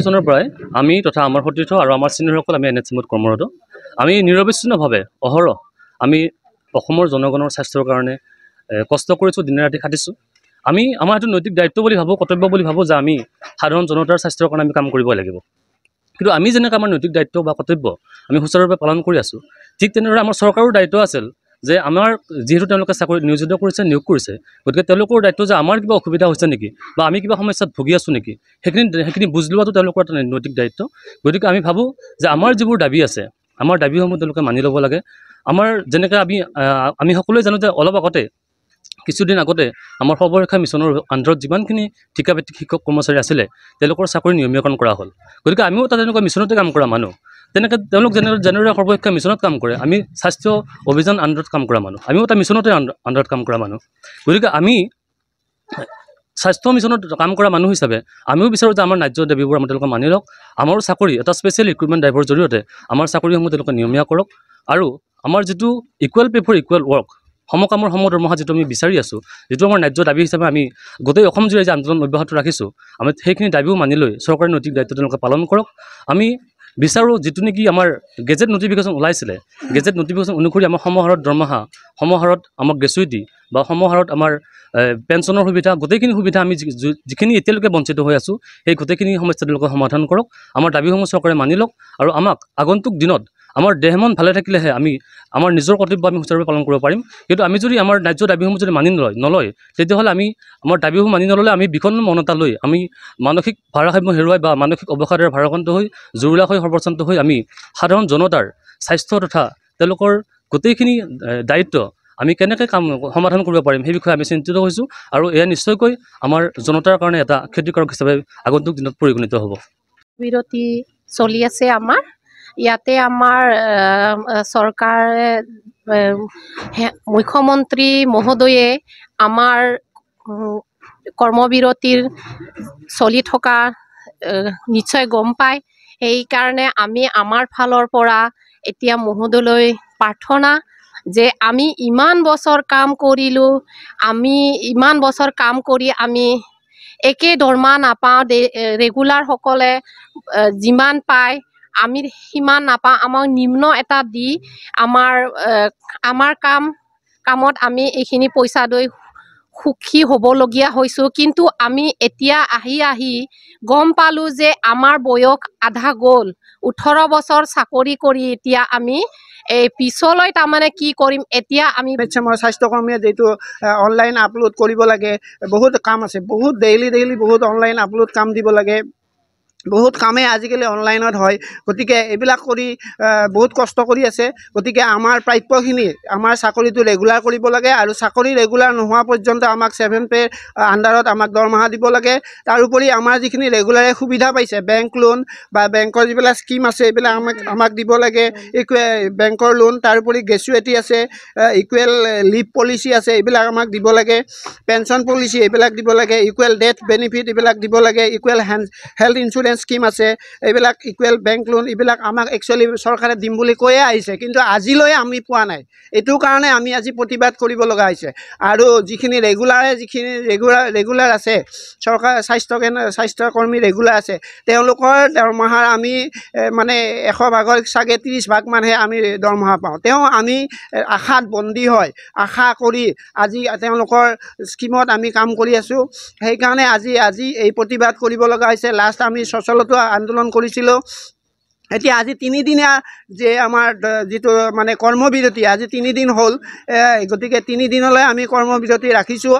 চনৰ পৰাই আমি তথা আমাৰ সতীৰ্থ আৰু আমাৰ চিনিয়ৰসকল আমি NHMত কৰ্মৰত। আমি নিৰবিচ্ছিন্নভাৱে অহৰহ আমি অসমৰ জনগণৰ স্বাস্থ্যৰ কাৰণে কষ্ট কৰিছোঁ, দিনে ৰাতি খাটিছোঁ। আমি আমাৰ এইটো নৈতিক দায়িত্ব বুলি ভাবোঁ, কৰ্তব্য বুলি ভাবোঁ যে আমি সাধাৰণ জনতাৰ স্বাস্থ্যৰ কাৰণে আমি কাম কৰিব লাগিব। কিন্তু আমি যেনেকৈ আমাৰ নৈতিক দায়িত্ব বা কৰ্তব্য আমি সুচাৰুৰূপে পালন কৰি আছোঁ, ঠিক তেনেদৰে আমাৰ চৰকাৰৰ দায়িত্ব আছিল যে আমাৰ যিহেতু তেওঁলোকে চাকৰি নিয়োজিত কৰিছে, নিয়োগ কৰিছে, গতিকে তেওঁলোকৰ দায়িত্ব যে আমাৰ কিবা অসুবিধা হৈছে নেকি বা আমি কিবা সমস্যাত ভুগি আছোঁ নেকি, সেইখিনি বুজ লোৱাটো তেওঁলোকৰ এটা নৈতিক দায়িত্ব। গতিকে আমি ভাবোঁ যে আমাৰ যিবোৰ দাবী আছে, আমাৰ দাবীসমূহ তেওঁলোকে মানি ল'ব লাগে। আমাৰ যেনেকৈ আমি সকলোৱে জানো যে অলপ আগতে কিছুদিন আগতে আমাৰ সৰ্বশিক্ষা মিছনৰ আণ্ডাৰত যিমানখিনি ঠিকাভিত্তিক শিক্ষক কৰ্মচাৰী আছিলে তেওঁলোকৰ চাকৰি নিয়মীয়াকৰণ কৰা হ'ল। গতিকে আমিও এটা তেনেকুৱা মিছনতে কাম কৰা মানুহ। তেনেকৈ তেওঁলোক যেনেদৰে সৰ্বশিক্ষা মিছনত কাম কৰে, আমি স্বাস্থ্য অভিযান আণ্ডাৰত কাম কৰা মানুহ, আমিও এটা মিছনতে আণ্ডাৰত কাম কৰা মানুহ। গতিকে আমি স্বাস্থ্য মিছনত কাম কৰা মানুহ হিচাপে আমিও বিচাৰোঁ যে আমাৰ ন্যায্য দাবীবোৰ আমাৰ তেওঁলোকে মানি লওক। আমাৰো চাকৰি এটা স্পেচিয়েল ৰিক্ৰুটমেণ্ট ড্ৰাইভৰ জৰিয়তে আমাৰ চাকৰিসমূহ তেওঁলোকে নিয়মীয়া কৰক। আৰু আমাৰ যিটো equal pay for equal work, সমকামৰ সম দৰমহা যিটো আমি বিচাৰি আছোঁ, যিটো আমাৰ ন্যায্য দাবী হিচাপে আমি গোটেই অসম জুৰি যে আন্দোলন অব্যাহত ৰাখিছোঁ, আমি সেইখিনি দাবীও মানি লৈ চৰকাৰী নৈতিক দায়িত্ব তেওঁলোকে পালন কৰক। আমি বিচাৰোঁ যিটো নেকি আমাৰ গেজেট নটিফিকেশ্যন ওলাইছিলে, গেজেট নটিফিকেশ্যন অনুসৰি আমাৰ সমহাৰত দৰমহা, সমহাৰত আমাক গ্ৰেচুইটি বা সমহাৰত আমাৰ পেঞ্চনৰ সুবিধা, গোটেইখিনি সুবিধা আমি যিখিনি এতিয়ালৈকে বঞ্চিত হৈ আছোঁ, সেই গোটেইখিনি সমস্যা তেওঁলোকে সমাধান কৰক। আমাৰ দাবীসমূহ চৰকাৰে মানি লওক আৰু আমাক আগন্তুক দিনত আমাৰ দেহ মন ভালে থাকিলেহে আমি আমাৰ নিজৰ কৰ্তব্য আমি সুচাৰুৰূপে পালন কৰিব পাৰিম। কিন্তু আমি যদি আমাৰ ন্যায্য দাবীসমূহ যদি মানি নলয়, তেতিয়াহ'লে আমি আমাৰ দাবীসমূহ মানি নল'লে আমি বিষণ্ণ মন এটা লৈ আমি মানসিক ভাৰসাম্য হেৰুৱাই বা মানসিক অৱসাদৰে ভাৰাক্ৰান্ত হৈ জুৰুলা হৈ সৰ্বস্বান্ত হৈ আমি সাধাৰণ জনতাৰ স্বাস্থ্য তথা তেওঁলোকৰ গোটেইখিনি দায়িত্ব আমি কেনেকৈ সমাধান কৰিব পাৰিম সেই বিষয়ে আমি চিন্তিত হৈছোঁ। আৰু এয়া নিশ্চয়কৈ আমাৰ জনতাৰ কাৰণে এটা ক্ষতিকাৰক হিচাপে আগন্তুক দিনত পৰিগণিত হ'ব। বিৰতি চলি আছে আমাৰ ইয়াতে। আমাৰ চৰকাৰে মুখ্যমন্ত্ৰী মহোদয়ে আমাৰ কৰ্মবিৰতিৰ চলি থকা নিশ্চয় গম পায়। সেইকাৰণে আমি আমাৰ ফালৰ পৰা এতিয়া মহোদয়লৈ প্ৰাৰ্থনা যে আমি ইমান বছৰ কাম কৰিলোঁ, আমি ইমান বছৰ কাম কৰি আমি একে দৰমহা নাপাওঁ। ৰেগুলাৰসকলে যিমান পায় আমি সিমান নাপাওঁ। আমাক নিম্ন এটা দি আমাৰ কামত আমি এইখিনি পইচা লৈ সুখী হ'বলগীয়া হৈছোঁ। কিন্তু আমি এতিয়া আহি গম পালোঁ যে আমাৰ বয়স আধা গ'ল। 18 বছৰ চাকৰি কৰি এতিয়া আমি এই পিছলৈ তাৰমানে কি কৰিম, এতিয়া আমি স্বাস্থ্যকৰ্মীয়ে যিটো অনলাইন আপলোড কৰিব লাগে, বহুত কাম আছে, বহুত ডেইলি বহুত অনলাইন আপলোড কাম দিব লাগে। বহুত কামেই আজিকালি অনলাইনত হয়। গতিকে এইবিলাক কৰি বহুত কষ্ট কৰি আছে। গতিকে আমাৰ প্ৰাপ্যখিনি আমাৰ চাকৰিটো ৰেগুলাৰ কৰিব লাগে আৰু চাকৰি ৰেগুলাৰ নোহোৱা পৰ্যন্ত আমাক 7 পে আণ্ডাৰত আমাক দৰমহা দিব লাগে। তাৰোপৰি আমাৰ যিখিনি ৰেগুলাৰে সুবিধা পাইছে, বেংক লোন বা বেংকৰ যিবিলাক স্কিম আছে এইবিলাক আমাক দিব লাগে। বেংকৰ লোন, তাৰোপৰি গ্ৰেচুইটি আছে, ইকুৱেল লিভ পলিচি আছে, এইবিলাক আমাক দিব লাগে। পেঞ্চন পলিচি এইবিলাক দিব লাগে। ইকুৱেল ডেথ বেনিফিট এইবিলাক দিব লাগে। ইকুৱেল হেল্থ ইঞ্চুৰেঞ্চ স্কিম আছে, এইবিলাক ইকুৱেল বেংক লোন এইবিলাক আমাক একচুৱেলি চৰকাৰে দিম বুলি কৈয়ে আহিছে, কিন্তু আজিলৈ আমি পোৱা নাই। এইটো কাৰণে আমি আজি প্ৰতিবাদ কৰিব লগা হৈছে। আৰু যিখিনি ৰেগুলাৰ আছে, চৰকাৰ স্বাস্থ্যকৰ্মী ৰেগুলাৰ আছে, তেওঁলোকৰ দৰমহাৰ আমি মানে 100 ভাগৰ চাগে 30 ভাগ মানহে আমি দৰমহা পাওঁ। আমি আশাত বন্দী হয়, আশা কৰি আজি তেওঁলোকৰ স্কিমত আমি কাম কৰি আছোঁ। সেইকাৰণে আজি এই প্ৰতিবাদ কৰিব লগা হৈছে। লাষ্ট আমি সচলতো আন্দোলন কৰিছিলোঁ। এতিয়া আজি 3 দিনীয়া যে আমাৰ যিটো মানে কৰ্মবিৰতি, আজি 3 দিন হ'ল। গতিকে 3 দিনলৈ আমি কৰ্মবিৰতি ৰাখিছোঁ।